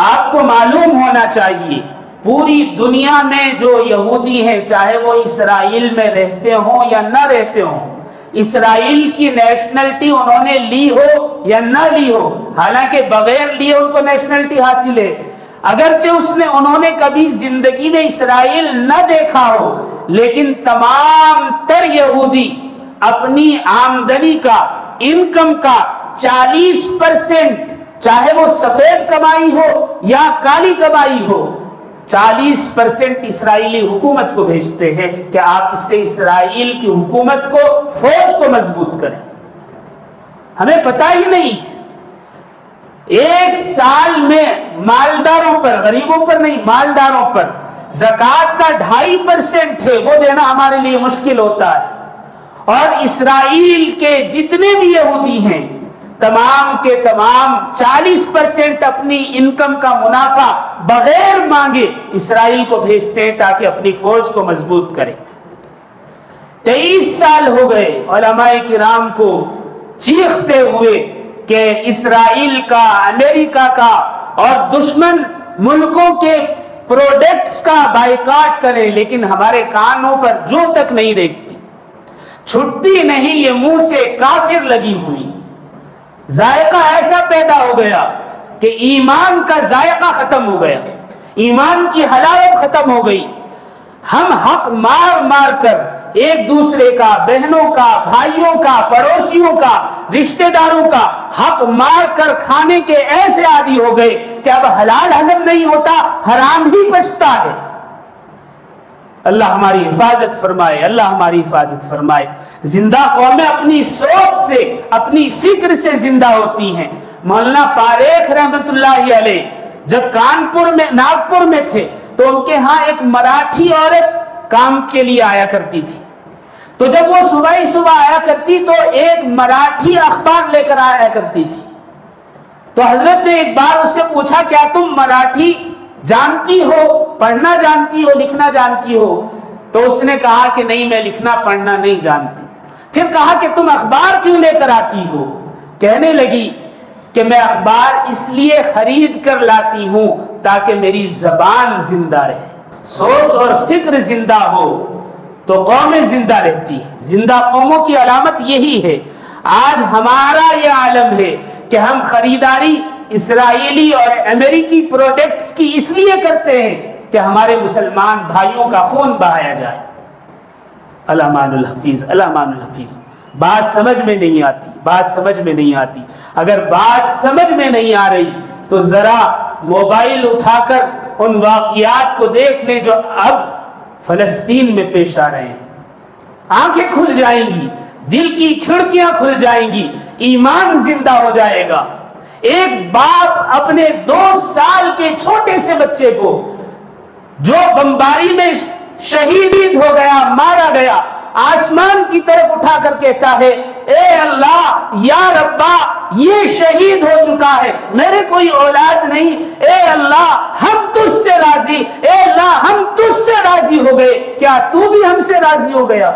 آپ کو معلوم ہونا چاہیے پوری دنیا میں جو یہودی ہیں, چاہے وہ اسرائیل میں رہتے ہوں یا نہ رہتے ہوں, اسرائیل کی نیشنلٹی انہوں نے لی ہو یا نہ لی ہو, حالانکہ بغیر لیے ان کو نیشنلٹی حاصل ہے, اگرچہ انہوں نے کبھی زندگی میں اسرائیل نہ دیکھا ہو, لیکن تمام تر یہودی اپنی آمدنی کا, انکم کا 40%, چاہے وہ سفید کمائی ہو یا کالی کمائی ہو, 40% اسرائیلی حکومت کو بھیجتے ہیں کہ آپ اس سے اسرائیل کی حکومت کو, فوج کو مضبوط کریں. ہمیں پتہ ہی نہیں, ایک سال میں مالداروں پر, غریبوں پر نہیں, مالداروں پر زکوٰۃ کا 2.5% ہے, وہ دینا ہمارے لیے مشکل ہوتا ہے. اور اسرائیل کے جتنے بھی یہودی ہیں تمام کے تمام 40% اپنی انکم کا منافع بغیر مانگے اسرائیل کو بھیجتے ہیں تاکہ اپنی فوج کو مضبوط کریں. 23 سال ہو گئے علماء کرام کو چیختے ہوئے کہ اسرائیل کا, امریکہ کا اور دشمن ملکوں کے پروڈکٹس کا بائیکاٹ کریں, لیکن ہمارے کانوں پر جو تک نہیں دیکھتی, چھٹتی نہیں یہ منہ سے کافر لگی ہوئی. ذائقہ ایسا پیدا ہو گیا کہ ایمان کا ذائقہ ختم ہو گیا, ایمان کی حلاوت ختم ہو گئی. ہم حق مار مار کر ایک دوسرے کا, بہنوں کا, بھائیوں کا, پڑوسیوں کا, رشتہ داروں کا حق مار کر کھانے کے ایسے عادی ہو گئے کہ اب حلال ہضم نہیں ہوتا, حرام ہی بچتا ہے. اللہ ہماری حفاظت فرمائے, اللہ ہماری حفاظت فرمائے. زندہ قومیں اپنی سوچ سے, اپنی فکر سے زندہ ہوتی ہیں. مولانا پاریکھ رحمت اللہ علیہ جب ناگپور میں تھے تو ان کے ہاں ایک مراٹھی عورت کام کے لیے آیا کرتی تھی. تو جب وہ صبح آیا کرتی تو ایک مراٹھی اخبار لے کر آیا کرتی تھی. تو حضرت نے ایک بار اس سے پوچھا, کیا تم مراٹھی جانتی ہو, پڑھنا جانتی ہو, لکھنا جانتی ہو؟ تو اس نے کہا کہ نہیں, میں لکھنا پڑھنا نہیں جانتی. پھر کہا کہ تم اخبار کیوں لے کر آتی ہو؟ کہنے لگی کہ میں اخبار اس لیے خرید کر لاتی ہوں تاکہ میری زبان زندہ رہے. سوچ اور فکر زندہ ہو تو قومیں زندہ رہتی ہیں. زندہ قوموں کی علامت یہی ہے. آج ہمارا یہ عالم ہے کہ ہم خریداری اسرائیلی اور امریکی پروڈکٹس کی اس لیے کرتے ہیں کہ ہمارے مسلمان بھائیوں کا خون بہایا جائے. الامان الحفیظ, الامان الحفیظ. بات سمجھ میں نہیں آتی, بات سمجھ میں نہیں آتی. اگر بات سمجھ میں نہیں آ رہی تو ذرا موبائل اٹھا کر ان واقعات کو دیکھ لیں جو اب فلسطین میں پیش آ رہے ہیں. آنکھیں کھل جائیں گی, دل کی کھڑکیاں کھل جائیں گی, ایمان زندہ ہو جائے گا. ایک باپ اپنے 2 سال کے چھوٹے سے بچے کو جو بمباری میں شہید ہو گیا, مارا گیا, آسمان کی طرف اٹھا کر کہتا ہے, اے اللہ یا ربا یہ شہید ہو چکا ہے, میرے کوئی اولاد نہیں, اے اللہ ہم تجھ سے راضی, اے اللہ ہم تجھ سے راضی ہو گئے, کیا تو بھی ہم سے راضی ہو گیا؟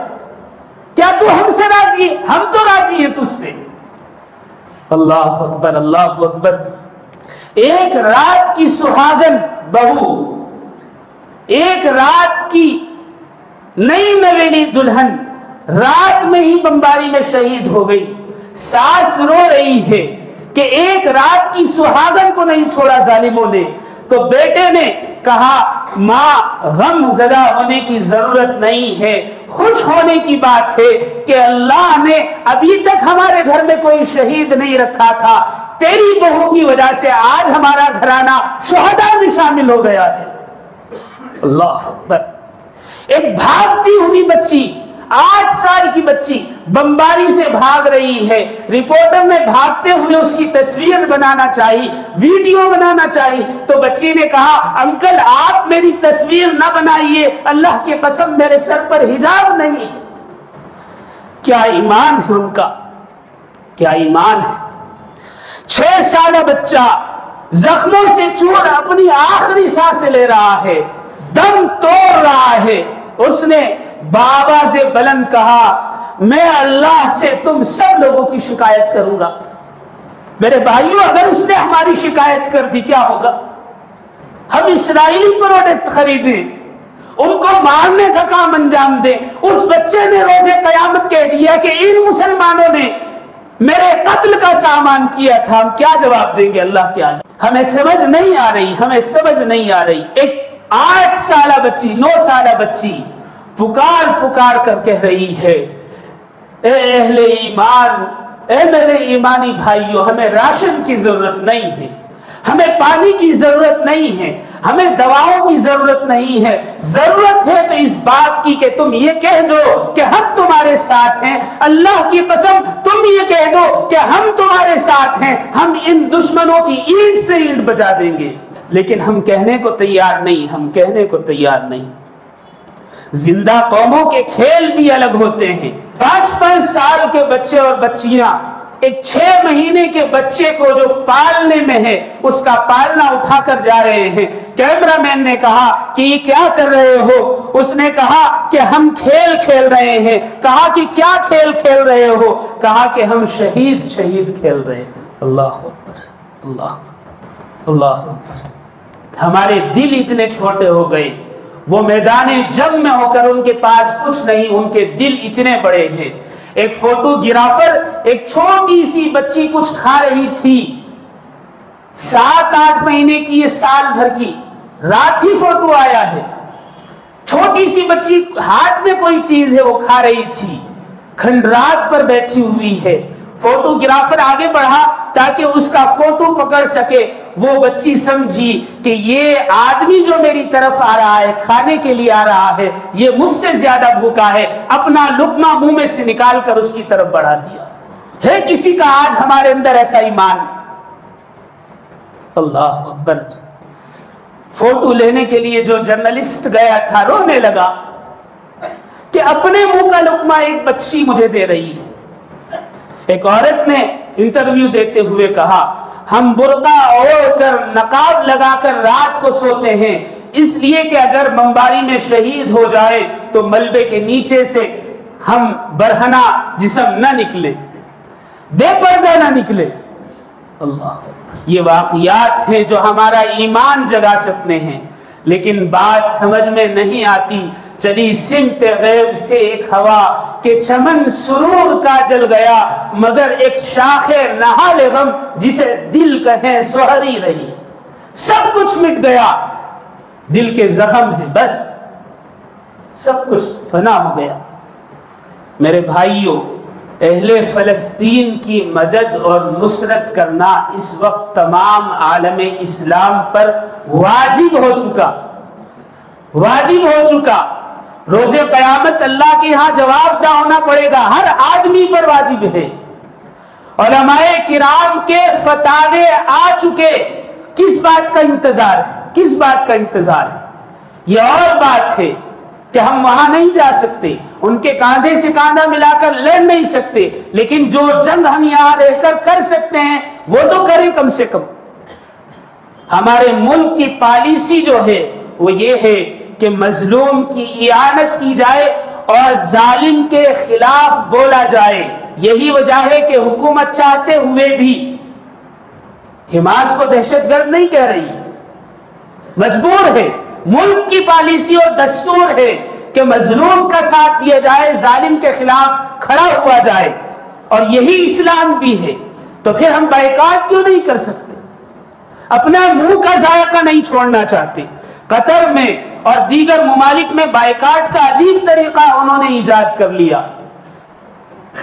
کیا تو ہم سے راضی؟ ہم تو راضی ہیں تجھ سے. اللہ اکبر, اللہ اکبر. ایک رات کی سہاگن بہو, ایک رات کی نئی نویلی دلہن رات میں ہی بمباری میں شہید ہو گئی. ساس رو رہی ہے کہ ایک رات کی سہاگن کو نہیں چھوڑا ظالموں نے. تو بیٹے نے کہا, ماں غم زدہ ہونے کی ضرورت نہیں ہے, خوش ہونے کی بات ہے کہ اللہ نے ابھی تک ہمارے گھر میں کوئی شہید نہیں رکھا تھا, تیری بہو کی وجہ سے آج ہمارا گھرانہ شہداء میں شامل ہو گیا ہے. اللہ اکبر. ایک بھاگتی ہوئی بچی 8 سال کی بچی بمباری سے بھاگ رہی ہے، رپورٹر نے بھاگتے ہوئے اس کی تصویر بنانا چاہی، ویڈیو بنانا چاہی، تو بچی نے کہا انکل آپ میری تصویر نہ بنائیے، اللہ کی قسم میرے سر پر حجاب نہیں۔ کیا ایمان ہے ان کا، کیا ایمان ہے۔ 6 سالہ بچہ زخموں سے چور اپنی آخری سانسیں لے رہا ہے، دم توڑ رہا ہے، اس نے بابا سے بلند کہا میں اللہ سے تم سب لوگوں کی شکایت کروں گا۔ میرے بھائیوں اگر اس نے ہماری شکایت کر دی کیا ہوگا؟ ہم اسرائیلی پروڈکٹ خریدیں، ان کو مارنے کا کام انجام دیں۔ اس بچے نے روز قیامت کہہ دیا کہ ان مسلمانوں نے میرے قتل کا سامان کیا تھا، ہم کیا جواب دیں گے اللہ کے آگے؟ ہمیں سمجھ نہیں آ رہی، ہمیں سمجھ نہیں آ رہی۔ ایک 8 سالہ بچی، 9 سالہ بچی پکار پکار کر کہہ رہی ہے اے اہل ایمان، اے میرے ایمانی بھائیوں، ہمیں راشن کی ضرورت نہیں ہے، ہمیں پانی کی ضرورت نہیں ہے، ہمیں دواؤں کی ضرورت نہیں ہے، ضرورت ہے تو اس بات کی کہ تم یہ کہہ دو کہ ہم تمہارے ساتھ ہیں۔ اللہ کی قسم تم یہ کہہ دو کہ ہم تمہارے ساتھ ہیں، ہم ان دشمنوں کی اینٹ سے اینٹ بجا دیں گے۔ لیکن ہم کہنے کو تیار نہیں، ہم کہنے کو تیار نہیں۔ زندہ قوموں کے کھیل بھی الگ ہوتے ہیں۔ 5-5 سال کے بچے اور بچیاں ایک 6 مہینے کے بچے کو جو پالنے میں ہے اس کا پالنا اٹھا کر جا رہے ہیں۔ کیمرہ مین نے کہا کہ یہ کیا کر رہے ہو؟ اس نے کہا کہ ہم کھیل کھیل رہے ہیں۔ کہا کہ کیا کھیل کھیل رہے ہو؟ کہا کہ ہم شہید کھیل رہے ہیں۔ اللہ اکبر، اللہ اکبر، اللہ اکبر۔ ہمارے دل اتنے چھوٹے ہو گئے، وہ میدان جنگ میں ہو کر ان کے پاس کچھ نہیں، ان کے دل اتنے بڑے ہیں۔ ایک فوٹوگرافر ایک چھوٹی سی بچی کچھ کھا رہی تھی، 7-8 مہینے کی، یہ سال بھر کی، رات ہی فوٹو آیا ہے۔ چھوٹی سی بچی ہاتھ میں کوئی چیز ہے وہ کھا رہی تھی، کھنڈرات پر بیٹھی ہوئی ہے۔ فوٹوگرافر آگے بڑھا تاکہ اس کا فوٹو پکڑ سکے۔ وہ بچی سمجھی کہ یہ آدمی جو میری طرف آ رہا ہے، کھانے کے لیے آ رہا ہے، یہ مجھ سے زیادہ بھوکا ہے، اپنا لقمہ منہ میں سے نکال کر اس کی طرف بڑھا دیا۔ ہے کسی کا آج ہمارے اندر ایسا ایمان؟ اللہ اکبر۔ فوٹو لینے کے لیے جو جرنلسٹ گیا تھا رونے لگا کہ اپنے منہ کا لقمہ ایک بچی مجھے دے رہی ہے۔ ایک عورت نے انٹرویو دیتے ہوئے کہا ہم برقع اوڑھ کر نقاب لگا کر رات کو سوتے ہیں اس لیے کہ اگر بمباری میں شہید ہو جائے تو ملبے کے نیچے سے ہم برہنہ جسم نہ نکلے، بے پردہ نہ نکلے۔ اللہ، یہ واقعات ہیں جو ہمارا ایمان جگا سکتے ہیں، لیکن بات سمجھ میں نہیں آتی۔ چلی سمت غیب سے ایک ہوا کہ چمن سرور کا جل گیا، مگر ایک شاخ نہال غم جسے دل کہیں سوہری رہی۔ سب کچھ مٹ گیا، دل کے زخم ہیں، بس سب کچھ فنا ہو گیا۔ میرے بھائیوں، اہل فلسطین کی مدد اور نصرت کرنا اس وقت تمام عالم اسلام پر واجب ہو چکا، واجب ہو چکا۔ روز قیامت اللہ کے ہاں جواب دہ ہونا پڑے گا، ہر آدمی پر واجب ہے۔ علماء کرام کے فتاوے آ چکے، کس بات کا انتظار ہے؟ کس بات کا انتظار ہے؟ یہ اور بات ہے کہ ہم وہاں نہیں جا سکتے، ان کے کاندھے سے کاندھا ملا کر لڑ نہیں سکتے، لیکن جو جنگ ہم یہاں رہ کر کر سکتے ہیں وہ تو کریں کم سے کم۔ ہمارے ملک کی پالیسی جو ہے وہ یہ ہے کہ مظلوم کی اعانت کی جائے اور ظالم کے خلاف بولا جائے۔ یہی وجہ ہے کہ حکومت چاہتے ہوئے بھی حماس کو دہشت گرد نہیں کہہ رہی، مجبور ہے، ملک کی پالیسی اور دستور ہے کہ مظلوم کا ساتھ دیا جائے، ظالم کے خلاف کھڑا ہوا جائے، اور یہی اسلام بھی ہے۔ تو پھر ہم بائیکاٹ کیوں نہیں کر سکتے؟ اپنا منہ کا ذائقہ نہیں چھوڑنا چاہتے۔ قطر میں اور دیگر ممالک میں بائیکاٹ کا عجیب طریقہ انہوں نے ایجاد کر لیا۔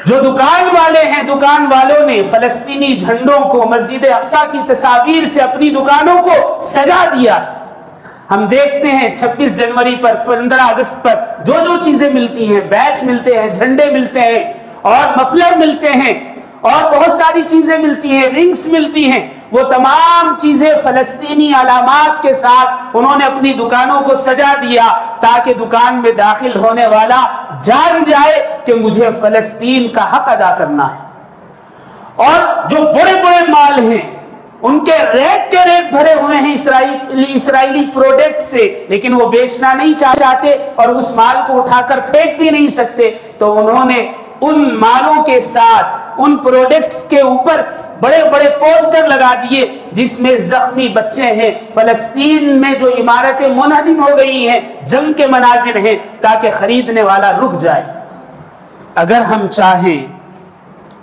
جو دکان والے ہیں، دکان والوں نے فلسطینی جھنڈوں کو مسجد اقصی کی تصاویر سے اپنی دکانوں کو سجا دیا۔ ہم دیکھتے ہیں 26 جنوری پر، 15 اگست پر جو جو چیزیں ملتی ہیں، بیچ ملتے ہیں، جھنڈے ملتے ہیں اور مفلر ملتے ہیں اور بہت ساری چیزیں ملتی ہیں، رنگز ملتی ہیں، وہ تمام چیزیں فلسطینی علامات کے ساتھ انہوں نے اپنی دکانوں کو سجا دیا تاکہ دکان میں داخل ہونے والا جان جائے کہ مجھے فلسطین کا حق ادا کرنا ہے۔ اور جو بڑے بڑے مال ہیں ان کے ریک بھرے ہوئے ہیں اسرائیلی پروڈکٹ سے، لیکن وہ بیچنا نہیں چاہتے اور اس مال کو اٹھا کر پھینک بھی نہیں سکتے، تو انہوں نے ان مالوں کے ساتھ ان پروڈکٹس کے اوپر بڑے بڑے پوسٹر لگا دیے جس میں زخمی بچے ہیں، فلسطین میں جو عمارتیں منہدم ہو گئی ہیں، جنگ کے مناظر ہیں، تاکہ خریدنے والا رک جائے۔ اگر ہم چاہیں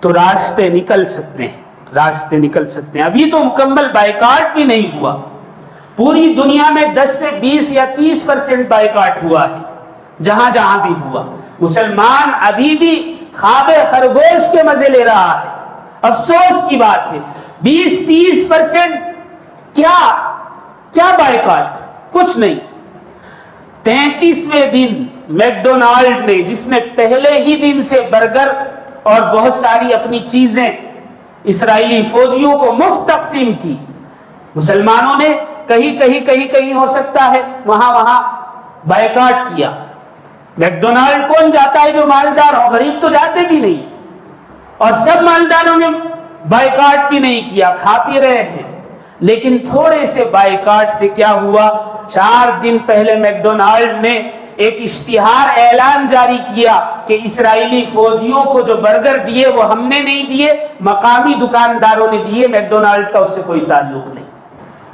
تو راستے نکل سکتے ہیں، راستے نکل سکتے ہیں۔ ابھی تو مکمل بائیکاٹ بھی نہیں ہوا، پوری دنیا میں 10 سے 20 یا 30% بائیکاٹ ہوا ہے، جہاں جہاں بھی ہوا۔ مسلمان ابھی بھی خواب خرگوش کے مزے لے رہا ہے۔ افسوس کی بات ہے 20-30% کیا بائیکاٹ، کچھ نہیں۔ 33ویں دن میکڈونالڈ نے، جس نے پہلے ہی دن سے برگر اور بہت ساری اپنی چیزیں اسرائیلی فوجیوں کو مفت تقسیم کی، مسلمانوں نے کہیں ہو سکتا ہے وہاں بائیکاٹ کیا۔ میکڈونالڈ کون جاتا ہے جو مالدار ہو، غریب تو جاتے بھی نہیں، اور سب مالداروں نے بائیکاٹ بھی نہیں کیا، کھا پی رہے ہیں۔ لیکن تھوڑے سے بائیکاٹ سے کیا ہوا، 4 دن پہلے میکڈونالڈ نے ایک اشتہار اعلان جاری کیا کہ اسرائیلی فوجیوں کو جو برگر دیے وہ ہم نے نہیں دیے، مقامی دکانداروں نے دیے، میکڈونالڈ کا اس سے کوئی تعلق نہیں۔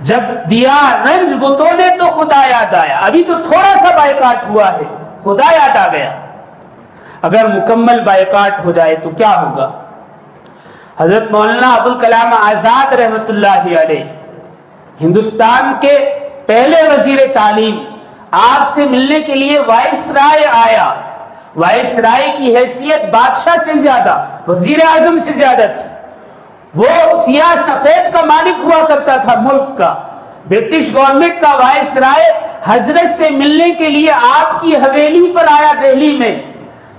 جب دیا رنج بتولے تو خدا یاد آیا۔ ابھی تو تھوڑا سا بائیکاٹ ہوا ہے، خدا یاد آ گیا۔ اگر مکمل بائیکاٹ ہو جائے تو کیا ہوگا؟ حضرت مولانا ابوالکلام آزاد رحمت اللہ علیہ، ہندوستان کے پہلے وزیر تعلیم، آپ سے ملنے کے لیے وائس رائے آیا۔ وائس رائے کی حیثیت بادشاہ سے زیادہ، وزیر اعظم سے زیادہ تھی۔ وہ سیاہ سفید کا مالک ہوا کرتا تھا ملک کا، برٹش گورنمنٹ کا وائس رائے حضرت سے ملنے کے لیے آپ کی حویلی پر آیا دہلی میں،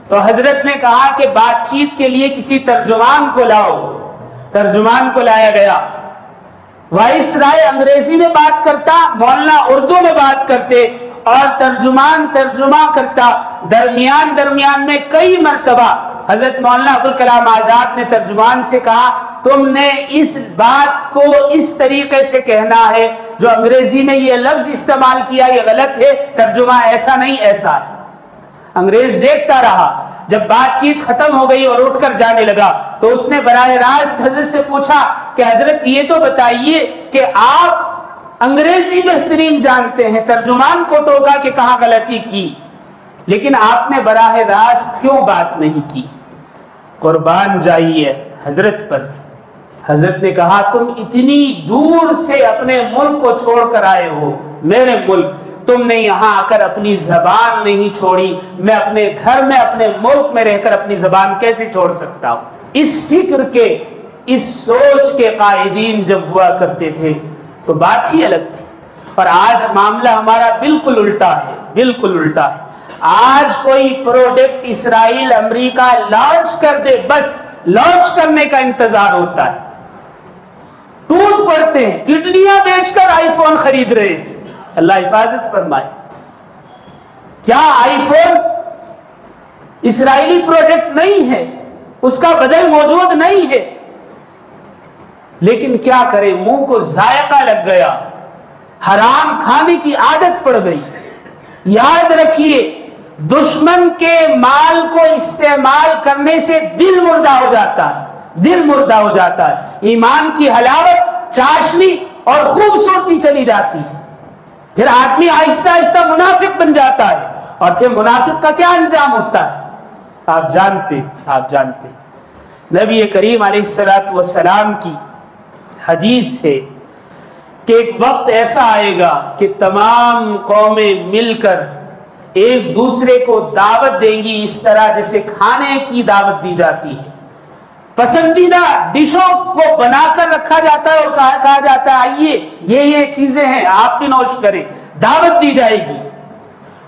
تو حضرت نے کہا کہ بات چیت کے لیے کسی ترجمان کو لاؤ۔ ترجمان کو لایا گیا۔ وائس رائے انگریزی میں بات کرتا، مولانا اردو میں بات کرتے، اور ترجمان ترجمہ کرتا۔ درمیان میں کئی مرتبہ حضرت مولانا ابوالکلام آزاد نے ترجمان سے کہا، تم نے اس بات کو اس طریقے سے کہنا ہے، جو انگریزی میں یہ لفظ استعمال کیا یہ غلط ہے، ترجمہ ایسا نہیں ایسا ہے۔ انگریز دیکھتا رہا۔ جب بات چیت ختم ہو گئی اور اٹھ کر جانے لگا تو اس نے براہ راست حضرت سے پوچھا کہ حضرت یہ تو بتائیے کہ آپ انگریزی بہترین جانتے ہیں، ترجمان کو ٹوکا کہ کہاں غلطی کی، لیکن آپ نے براہ راست کیوں بات نہیں کی؟ قربان جائیے حضرت پر۔ حضرت نے کہا، تم اتنی دور سے اپنے ملک کو چھوڑ کر آئے ہو، میرے ملک، تم نے یہاں آ کر اپنی زبان نہیں چھوڑی، میں اپنے گھر میں اپنے ملک میں رہ کر اپنی زبان کیسے چھوڑ سکتا ہوں؟ اس فکر کے، اس سوچ کے قائدین جب ہوا کرتے تھے تو بات ہی الگ تھی۔ اور آج معاملہ ہمارا بالکل الٹا ہے، بالکل الٹا ہے۔ آج کوئی پروڈکٹ اسرائیل امریکہ لانچ کر دے، بس لانچ کرنے کا انتظار ہوتا ہے، ٹوٹ پڑتے ہیں، کڈنیاں بیچ کر آئی فون خرید رہے ہیں۔ اللہ حفاظت فرمائے۔ کیا آئی فون اسرائیلی پروڈکٹ نہیں ہے؟ اس کا بدل موجود نہیں ہے، لیکن کیا کرے، منہ کو ذائقہ لگ گیا، حرام کھانے کی عادت پڑ گئی۔ یاد رکھیے، دشمن کے مال کو استعمال کرنے سے دل مردہ ہو جاتا ہے، دل مردہ ہو جاتا ہے، ایمان کی حلاوت، چاشنی اور خوبصورتی چلی جاتی ہے، پھر آدمی آہستہ آہستہ منافق بن جاتا ہے، اور پھر منافق کا کیا انجام ہوتا ہے آپ جانتے نبی کریم علیہ السلام کی حدیث ہے کہ ایک وقت ایسا آئے گا کہ تمام قومیں مل کر ایک دوسرے کو دعوت دیں گی، اس طرح جیسے کھانے کی دعوت دی جاتی ہے، پسندیدہ ڈشوں کو بنا کر رکھا جاتا ہے اور کہا جاتا ہے آئیے یہ چیزیں ہیں آپ بھی نوش کریں، دعوت دی جائے گی۔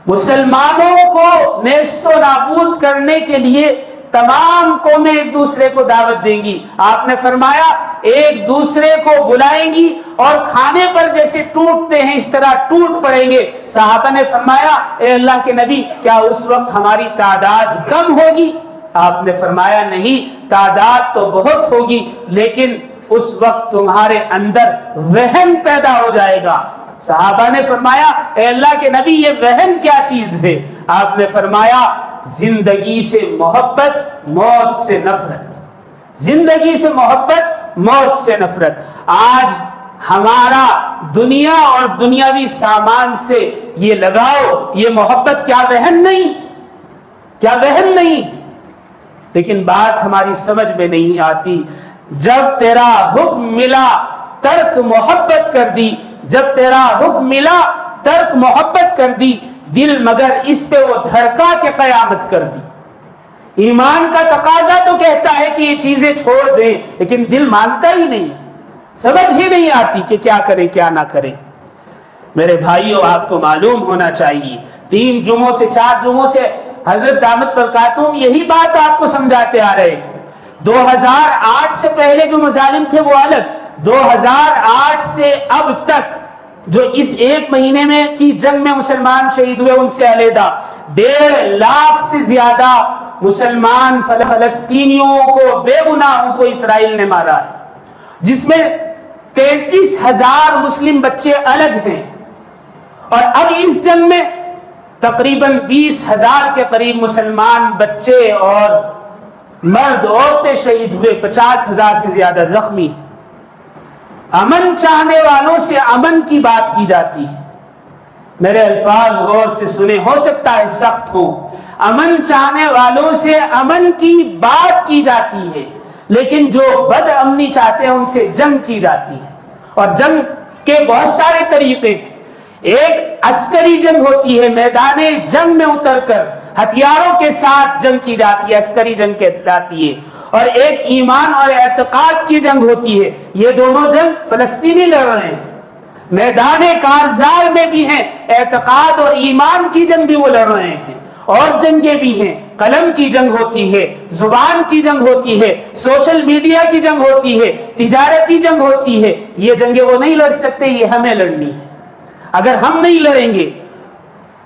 مسلمانوں کو نیست و نابود کرنے کے لیے تمام قومیں ایک دوسرے کو دعوت دیں گی۔ آپ نے فرمایا ایک دوسرے کو بلائیں گی اور کھانے پر جیسے ٹوٹتے ہیں اس طرح ٹوٹ پڑیں گے۔ صحابہ نے فرمایا اے اللہ کے نبی کیا اس وقت ہماری تعداد کم ہوگی؟ آپ نے فرمایا نہیں، تعداد تو بہت ہوگی لیکن اس وقت تمہارے اندر وہن پیدا ہو جائے گا۔ صحابہ نے فرمایا اے اللہ کے نبی یہ وہن کیا چیز ہے؟ آپ نے فرمایا زندگی سے محبت، موت سے نفرت۔ زندگی سے محبت، موت سے نفرت۔ آج ہمارا دنیا اور دنیاوی سامان سے یہ لگاؤ، یہ محبت کیا وہن نہیں؟ کیا وہن نہیں؟ لیکن بات ہماری سمجھ میں نہیں آتی۔ جب تیرا حکم ملا ترک محبت کر دی، جب تیرا حکم ملا ترک محبت کر دی، دل مگر اس پہ وہ دھڑکا کے قیامت کر دی۔ ایمان کا تقاضا تو کہتا ہے کہ یہ چیزیں چھوڑ دیں لیکن دل مانتا ہی نہیں، سمجھ ہی نہیں آتی کہ کیا کریں کیا نہ کریں۔ میرے بھائیوں آپ کو معلوم ہونا چاہیے 3 جمعوں سے 4 جمعوں سے حضرت دامت برکاتہم یہی بات آپ کو سمجھاتے آ رہے۔ 2008 سے پہلے جو مظالم تھے وہ الگ، 2008 سے اب تک جو اس 1 مہینے میں کی جنگ میں مسلمان شہید ہوئے ان سے علیحدہ 1.5 لاکھ سے زیادہ مسلمان فلسطینیوں کو، بے گناہوں کو اسرائیل نے مارا ہے، جس میں 33,000 مسلم بچے الگ ہیں۔ اور اب اس جنگ میں تقریباً 20,000 کے قریب مسلمان بچے اور مرد عورتیں شہید ہوئے، 50,000 سے زیادہ زخمی۔ امن چاہنے والوں سے امن کی بات کی جاتی ہے، میرے الفاظ غور سے سنیں، ہو سکتا ہے سخت ہو۔ امن چاہنے والوں سے امن کی بات کی جاتی ہے لیکن جو بد امنی چاہتے ہیں ان سے جنگ کی جاتی ہے۔ اور جنگ کے بہت سارے طریقے ہیں۔ ایک عسکری جنگ ہوتی ہے، میدان جنگ میں اتر کر ہتھیاروں کے ساتھ جنگ کی جاتی ہے، عسکری جنگ کہلاتی ہے۔ اور ایک ایمان اور اعتقاد کی جنگ ہوتی ہے، یہ دونوں جنگ فلسطینی لڑ رہے ہیں، میدان کارزار میں بھی ہیں، اعتقاد اور ایمان کی جنگ بھی وہ لڑ رہے ہیں۔ اور جنگیں بھی ہیں، قلم کی جنگ ہوتی ہے، زبان کی جنگ ہوتی ہے، سوشل میڈیا کی جنگ ہوتی ہے، تجارتی جنگ ہوتی ہے۔ یہ جنگیں وہ نہیں لڑ سکتے، یہ ہمیں لڑنی ہے۔ اگر ہم نہیں لڑیں گے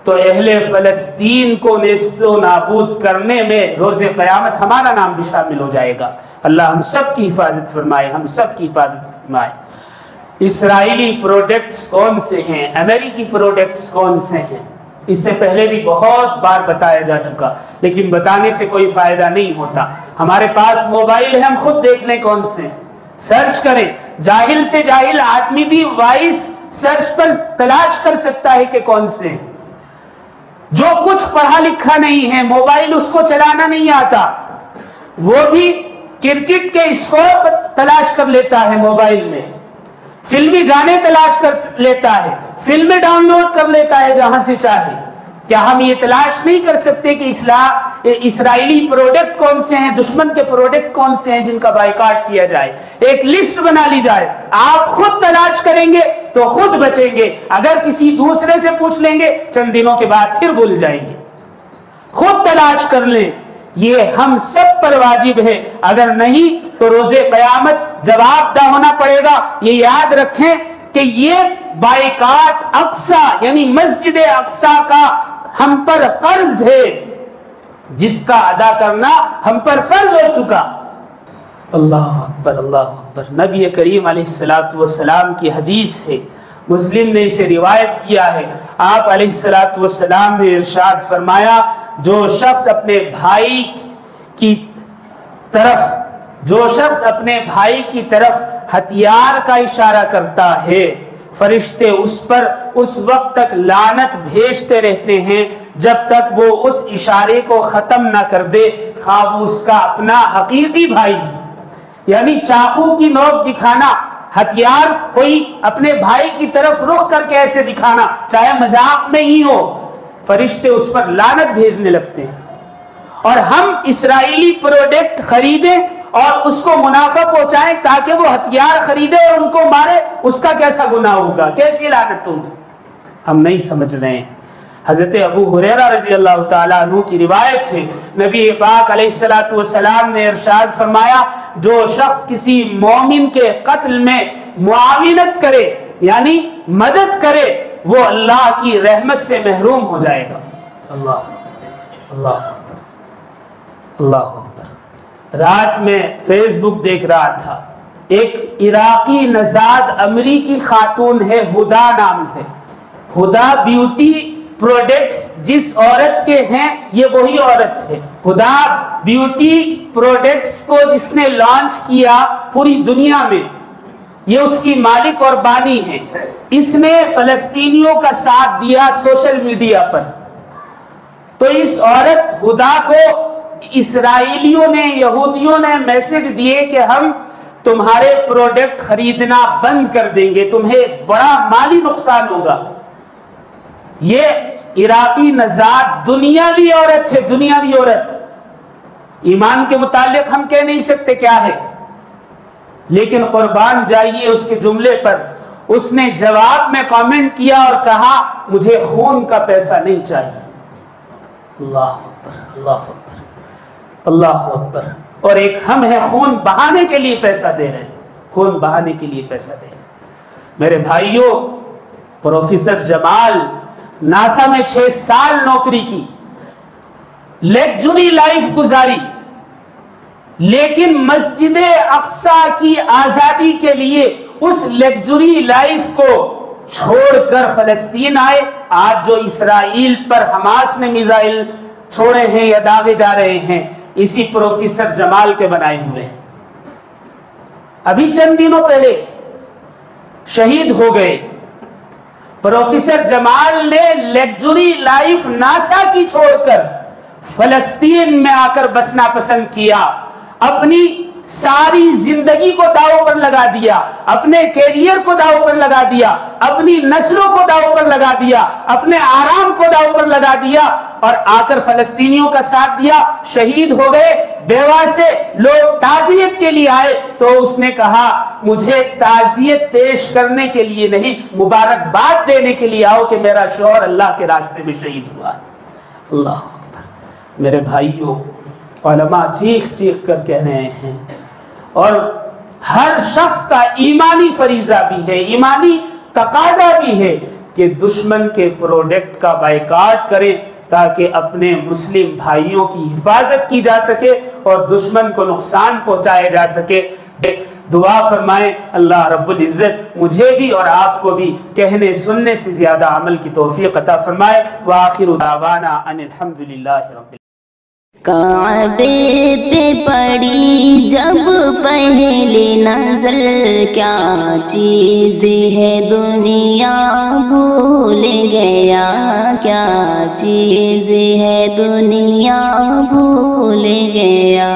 تو اہل فلسطین کو نیست و نابود کرنے میں روز قیامت ہمارا نام بھی شامل ہو جائے گا۔ اللہ ہم سب کی حفاظت فرمائے، ہم سب کی حفاظت فرمائے۔ اسرائیلی پروڈکٹس کون سے ہیں، امریکی پروڈکٹس کون سے ہیں، اس سے پہلے بھی بہت بار بتایا جا چکا لیکن بتانے سے کوئی فائدہ نہیں ہوتا۔ ہمارے پاس موبائل ہے، ہم خود دیکھ لیں کون سے، سرچ کریں۔ جاہل سے جاہل آدمی بھی وائس سرچ پر تلاش کر سکتا ہے کہ کون سے ہیں۔ جو کچھ پڑھا لکھا نہیں ہے، موبائل اس کو چلانا نہیں آتا، وہ بھی کرکٹ کے اسکور تلاش کر لیتا ہے موبائل میں، فلمی گانے تلاش کر لیتا ہے، فلمیں ڈاؤن لوڈ کر لیتا ہے جہاں سے چاہے۔ کیا ہم یہ تلاش نہیں کر سکتے کہ اسرائیلی پروڈکٹ کون سے ہیں، دشمن کے پروڈکٹ کون سے ہیں جن کا بائیکاٹ کیا جائے؟ ایک لسٹ بنا لی جائے، آپ خود تلاش کریں گے تو خود بچیں گے، اگر کسی دوسرے سے پوچھ لیں گے چند دنوں کے بعد پھر بھول جائیں گے۔ خود تلاش کر لیں، یہ ہم سب پر واجب ہے، اگر نہیں تو روز قیامت جواب دہ ہونا پڑے گا۔ یہ یاد رکھیں کہ یہ بائیکاٹ اقصی یعنی مسجد اقصی کا ہم پر قرض ہے جس کا ادا کرنا ہم پر فرض ہو چکا۔ اللہ اکبر، اللہ اکبر۔ نبی کریم علیہ السلام کی حدیث ہے، مسلم نے اسے روایت کیا ہے۔ آپ علیہ السلام نے ارشاد فرمایا جو شخص اپنے بھائی کی طرف ہتھیار کا اشارہ کرتا ہے، فرشتے اس پر اس وقت تک لعنت بھیجتے رہتے ہیں جب تک وہ اس اشارے کو ختم نہ کر دے، خواہ وہ اس کا اپنا حقیقی بھائی۔ یعنی چاقو کی نوک دکھانا، ہتھیار کوئی اپنے بھائی کی طرف رخ کر کے ایسے دکھانا، چاہے مذاق میں ہی ہو، فرشتے اس پر لعنت بھیجنے لگتے ہیں۔ اور ہم اسرائیلی پروڈکٹ خریدیں اور اس کو منافع پہنچائیں تاکہ وہ ہتھیار خریدے اور ان کو مارے، اس کا کیسا گناہ ہوگا، کیسی لعنت ہوگی؟ ہم نہیں سمجھ رہے ہیں۔ حضرت ابو ہریرہ رضی اللہ تعالیٰ عنہ کی روایت ہے، نبی پاک علیہ الصلوۃ والسلام نے ارشاد فرمایا، جو شخص کسی مومن کے قتل میں معاونت کرے یعنی مدد کرے وہ اللہ کی رحمت سے محروم ہو جائے گا۔ اللہ اللہ اللہ اکبر۔ رات میں فیس بک دیکھ رہا تھا، ایک عراقی نژاد امریکی خاتون ہے، ہدا نام ہے، ہدا بیوٹی پروڈکٹس جس عورت کے ہیں یہ وہی عورت ہے۔ ہدا بیوٹی پروڈکٹس کو جس نے لانچ کیا پوری دنیا میں، یہ اس کی مالک اور بانی ہے۔ اس نے فلسطینیوں کا ساتھ دیا سوشل میڈیا پر، تو اس عورت ہدا کو اسرائیلیوں نے، یہودیوں نے میسج دیے کہ ہم تمہارے پروڈکٹ خریدنا بند کر دیں گے، تمہیں بڑا مالی نقصان ہوگا۔ یہ عراقی نژاد دنیاوی عورت ہے، دنیاوی عورت۔ ایمان کے متعلق ہم کہہ نہیں سکتے کیا ہے، لیکن قربان جائیے اس کے جملے پر۔ اس نے جواب میں کامنٹ کیا اور کہا مجھے خون کا پیسہ نہیں چاہیے۔ اللہ اکبر اللہ اکبر اللہ اکبر۔ اور ایک ہم ہیں خون بہانے کے لیے پیسہ دے رہے ہیں، خون بہانے کے لیے پیسہ دے رہے ہیں۔ میرے بھائیوں، پروفیسر جمال ناسا میں 6 سال نوکری کی، لیکچری لائف گزاری، لیکن مسجد اقصی کی آزادی کے لیے اس لیکچری لائف کو چھوڑ کر فلسطین آئے۔ آج جو اسرائیل پر حماس نے میزائل چھوڑے ہیں یا داغے جا رہے ہیں، اسی پروفیسر جمال کے بنائے ہوئے ہیں۔ ابھی چند دنوں پہلے شہید ہو گئے۔ پروفیسر جمال نے لیکچری لائف ناسا کی چھوڑ کر فلسطین میں آ کر بسنا پسند کیا، اپنی ساری زندگی کو داؤ پر لگا دیا، اپنے کیریئر کو داؤ پر لگا دیا، اپنی نسلوں کو داؤ پر لگا دیا، اپنے آرام کو داؤ پر لگا دیا، اور آ کر فلسطینیوں کا ساتھ دیا، شہید ہو گئے۔ بیوہ سے لوگ تعزیت کے لیے آئے تو اس نے کہا مجھے تعزیت پیش کرنے کے لیے نہیں، مبارکباد دینے کے لیے آؤ کہ میرا شوہر اللہ کے راستے میں شہید ہوا۔ اللہ اکبر۔ میرے بھائیوں، علماء چیخ چیخ کر کہہ رہے ہیں، اور ہر شخص کا ایمانی فریضہ بھی ہے، ایمانی تقاضا بھی ہے کہ دشمن کے پروڈکٹ کا بائیکاٹ کرے تاکہ اپنے مسلم بھائیوں کی حفاظت کی جا سکے اور دشمن کو نقصان پہنچایا جا سکے۔ دعا فرمائیں اللہ رب العزت مجھے بھی اور آپ کو بھی کہنے سننے سے زیادہ عمل کی توفیق عطا فرمائے۔ وآخر دعوانا ان الحمدللہ رب کعبے پہ پڑی جب پہلی نظر، کیا چیز ہے دنیا بھول گیا، کیا چیز ہے دنیا بھول گیا۔